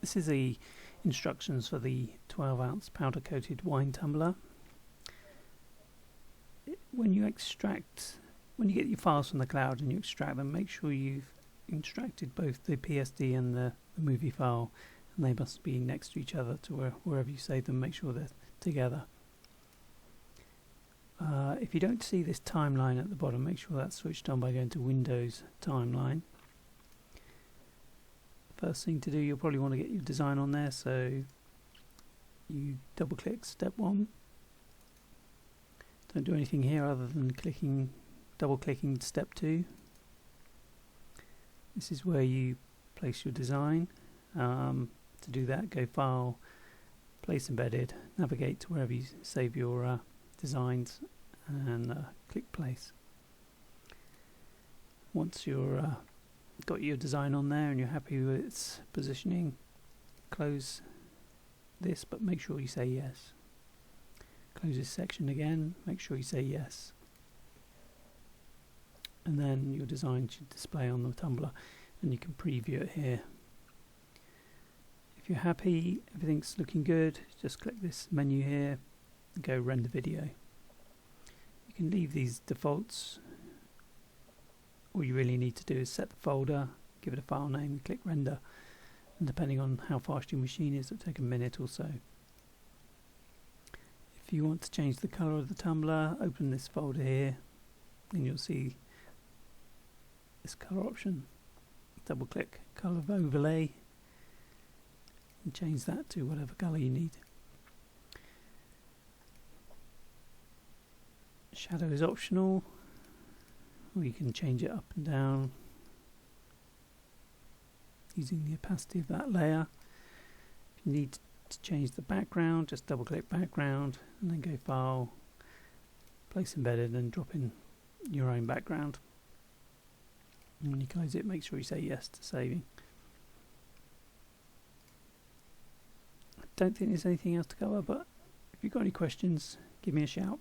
This is the instructions for the 12-ounce powder coated wine tumbler. When you get your files from the cloud and you extract them, make sure you've extracted both the PSD and the movie file, and they must be next to each other to wherever you save them. Make sure they're together. If you don't see this timeline at the bottom, make sure that's switched on by going to Windows Timeline. First thing to do, you'll probably want to get your design on there, so you double click step 1. Don't do anything here other than double clicking step 2. This is where you place your design. To do that, go File, Place Embedded, navigate to wherever you save your designs, and click Place. Once you're got your design on there and you're happy with its positioning, close this, but make sure you say yes. Close this section again, make sure you say yes, and then your design should display on the tumbler and you can preview it here. If you're happy, everything's looking good, just click this menu here and go render video. You can leave these defaults. All you really need to do is set the folder, give it a file name, and click render, and depending on how fast your machine is, it'll take a minute or so. If you want to change the colour of the tumbler, open this folder here and you'll see this colour option. Double click colour overlay and change that to whatever colour you need. Shadow is optional, or you can change it up and down using the opacity of that layer. If you need to change the background, just double click background and then go File, Place Embedded, and drop in your own background. And when you close it, make sure you say yes to saving. I don't think there's anything else to cover, but if you've got any questions, give me a shout.